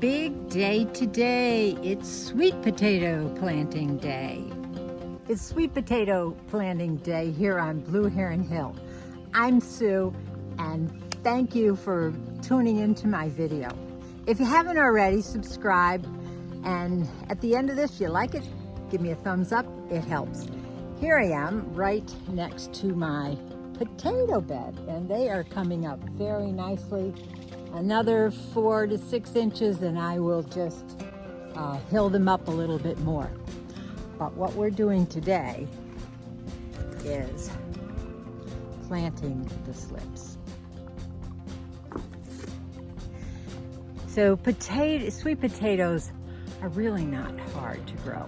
big day today. It's sweet potato planting day. It's sweet potato planting day here on Blue Heron Hill. I'm Sue, and thank you for tuning into my video. If you haven't already, subscribe, and at the end of this, if you like it, give me a thumbs up. It helps. Here I am right next to my potato bed, and they are coming up very nicely. Another 4 to 6 inches and I will just hill them up a little bit more. But what we're doing today is planting the slips. So sweet potatoes are really not hard to grow.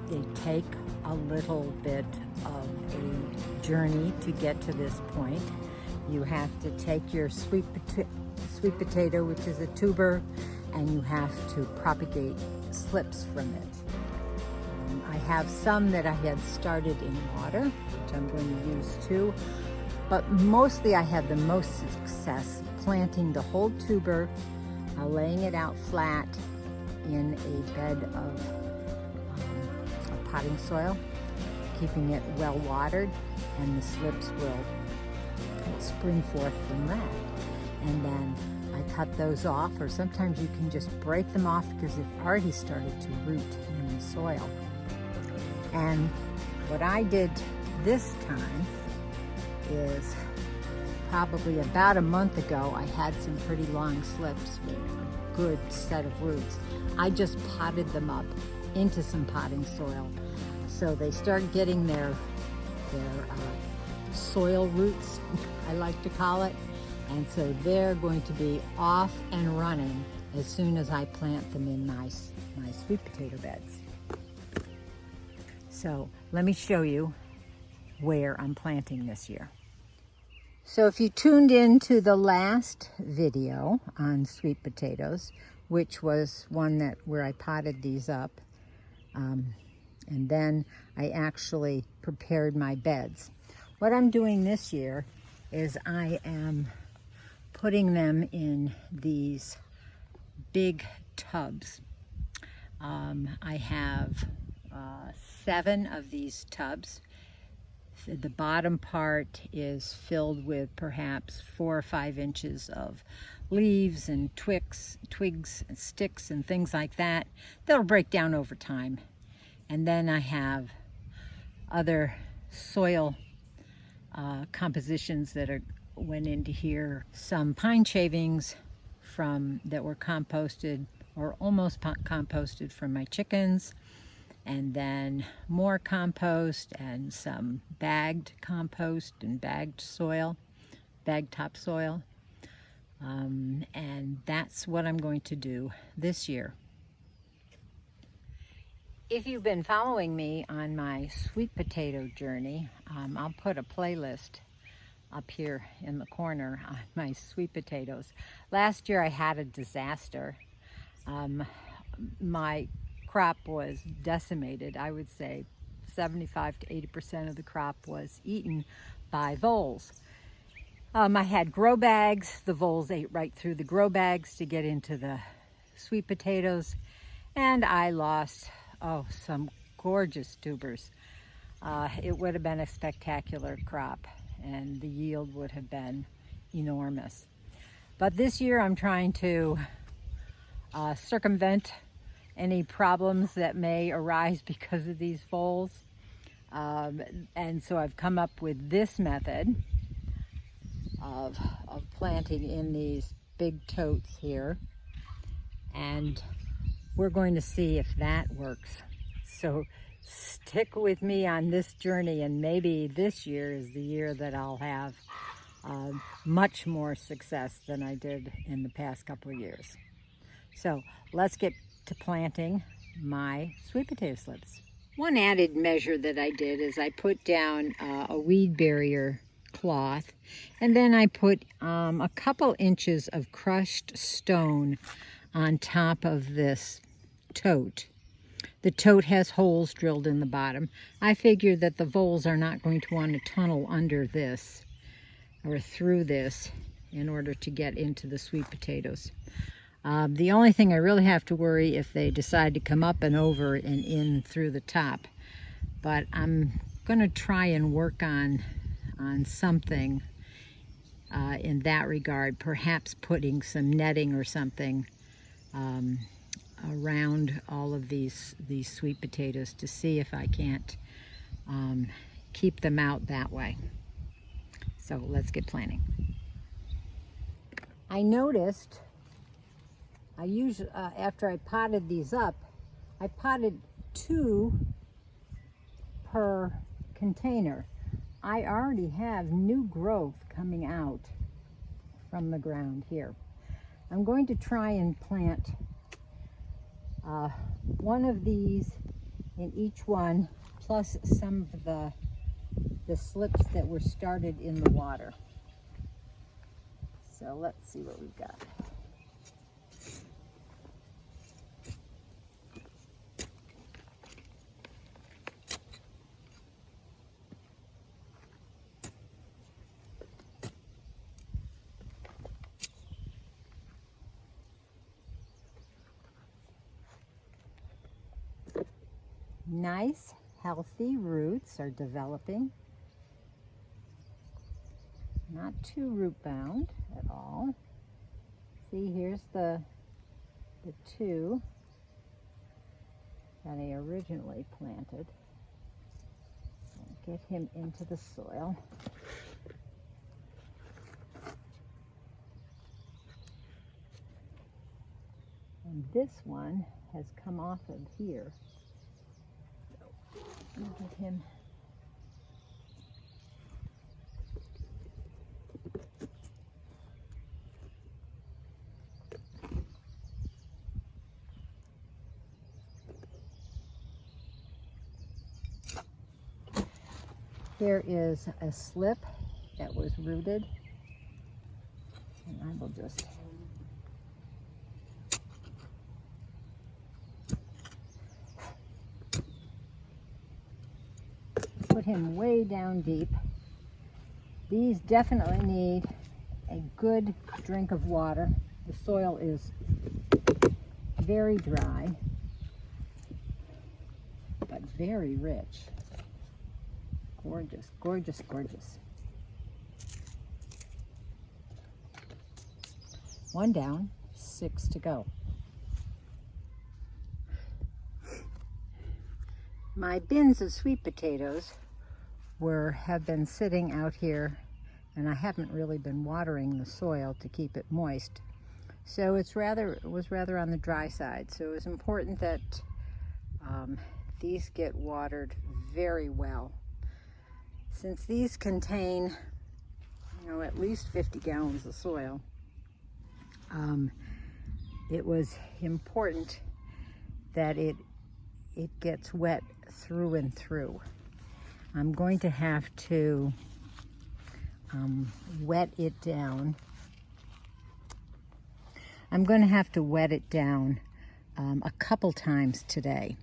They take a little bit of a journey to get to this point. You have to take your sweet potato, which is a tuber, and you have to propagate slips from it. I have some that I had started in water, which I'm going to use too, but mostly I had the most success planting the whole tuber, laying it out flat in a bed of potting soil, keeping it well watered, and the slips will spring forth from that. And then I cut those off, or sometimes you can just break them off because they've already started to root in the soil. And what I did this time is probably about a month ago, I had some pretty long slips with a good set of roots. I just potted them up into some potting soil so they start getting their soil roots, I like to call it, and so they're going to be off and running as soon as I plant them in my sweet potato beds. So let me show you where I'm planting this year. So if you tuned in to the last video on sweet potatoes, which was one where I potted these up, and then I actually prepared my beds. What I'm doing this year is I am putting them in these big tubs. I have 7 of these tubs. The bottom part is filled with perhaps 4 or 5 inches of leaves and twigs and sticks and things like that. They'll break down over time. And then I have other soil compositions that went into here. Some pine shavings that were composted or almost composted from my chickens, and then more compost and some bagged compost and bagged topsoil. And that's what I'm going to do this year. If you've been following me on my sweet potato journey, I'll put a playlist up here in the corner on my sweet potatoes. Last year I had a disaster. My crop was decimated. I would say 75 to 80% of the crop was eaten by voles. I had grow bags. The voles ate right through the grow bags to get into the sweet potatoes, and I lost some gorgeous tubers. It would have been a spectacular crop, and the yield would have been enormous. But this year I'm trying to circumvent any problems that may arise because of these voles. And so I've come up with this method of planting in these big totes here. And we're going to see if that works. So stick with me on this journey, and maybe this year is the year that I'll have much more success than I did in the past couple of years. So let's get to planting my sweet potato slips. One added measure that I did is I put down a weed barrier cloth, and then I put a couple inches of crushed stone on top of this tote. The tote has holes drilled in the bottom. I figured that the voles are not going to want to tunnel under this or through this in order to get into the sweet potatoes. The only thing I really have to worry if they decide to come up and over and in through the top. But I'm going to try and work on something in that regard, perhaps putting some netting or something around all of these sweet potatoes to see if I can't keep them out that way. So let's get planting. I noticed I usually after I potted these up, I potted 2 per container. I already have new growth coming out from the ground here. I'm going to try and plant one of these in each one, plus some of the slips that were started in the water. So let's see what we've got. Nice, healthy roots are developing. Not too root bound at all. See, here's the 2 that I originally planted. Get him into the soil. And this one has come off of here. Get him. Here is a slip that was rooted, and I will just put him way down deep. These definitely need a good drink of water. The soil is very dry, but very rich. Gorgeous, gorgeous, gorgeous. One down, 6 to go. My bins of sweet potatoes have been sitting out here, and I haven't really been watering the soil to keep it moist. So it was rather on the dry side. So it was important that these get watered very well. Since these contain, at least 50 gallons of soil, it was important that it gets wet through and through. I'm going to have to wet it down. I'm going to have to wet it down a couple times today.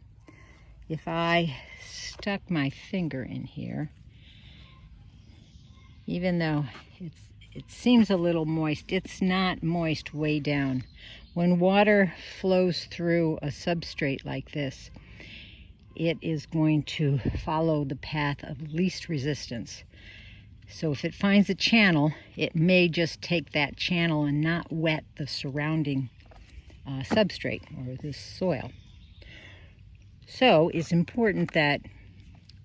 If I stuck my finger in here, even though it seems a little moist, it's not moist way down. When water flows through a substrate like this, it is going to follow the path of least resistance. So if it finds a channel, it may just take that channel and not wet the surrounding substrate or the soil. So it's important that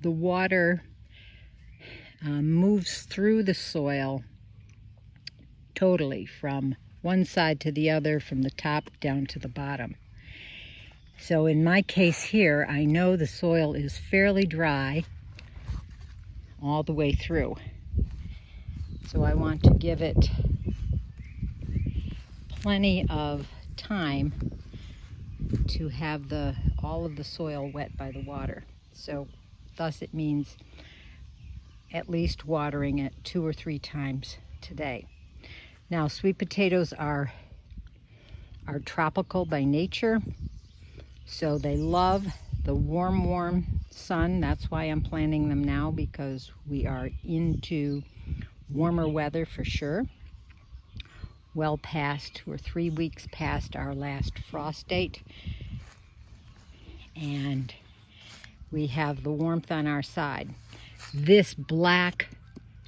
the water moves through the soil totally, from one side to the other, from the top down to the bottom. So in my case here, I know the soil is fairly dry all the way through. So I want to give it plenty of time to have all of the soil wet by the water. So thus it means at least watering it 2 or 3 times today. Now, sweet potatoes are tropical by nature, so they love the warm sun. That's why I'm planting them now, because we are into warmer weather for sure. well past, we're 3 weeks past our last frost date, and we have the warmth on our side. This black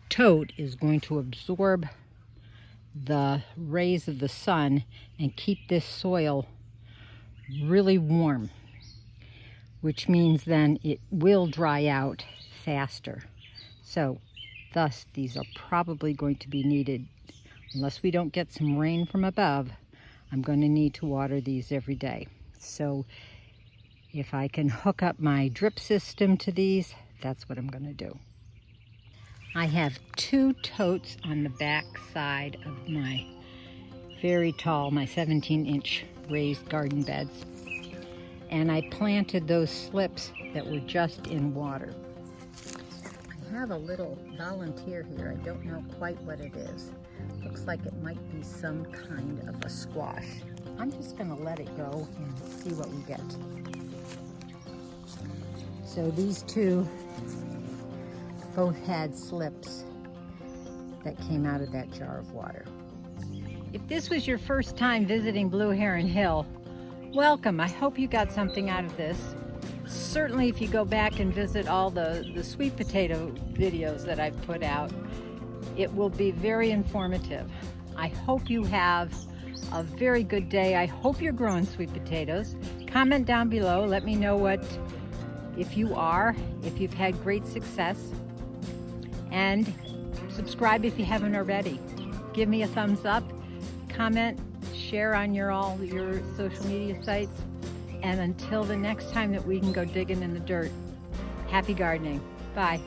tote is going to absorb the rays of the sun and keep this soil really warm, which means then it will dry out faster. So thus these are probably going to be needed. Unless we don't get some rain from above, I'm going to need to water these every day. So if I can hook up my drip system to these, that's what I'm going to do. I have 2 totes on the back side of my very tall, my 17-inch raised garden beds. And I planted those slips that were just in water. I have a little volunteer here. I don't know quite what it is. Looks like it might be some kind of a squash. I'm just going to let it go and see what we get. So these 2 both had slips that came out of that jar of water. If this was your first time visiting Blue Heron Hill, welcome. I hope you got something out of this. Certainly if you go back and visit all the sweet potato videos that I've put out, it will be very informative. I hope you have a very good day. I hope you're growing sweet potatoes. Comment down below. Let me know if you've had great success. And subscribe if you haven't already. Give me a thumbs up, comment, share on all your social media sites. And until the next time that we can go digging in the dirt, happy gardening. Bye.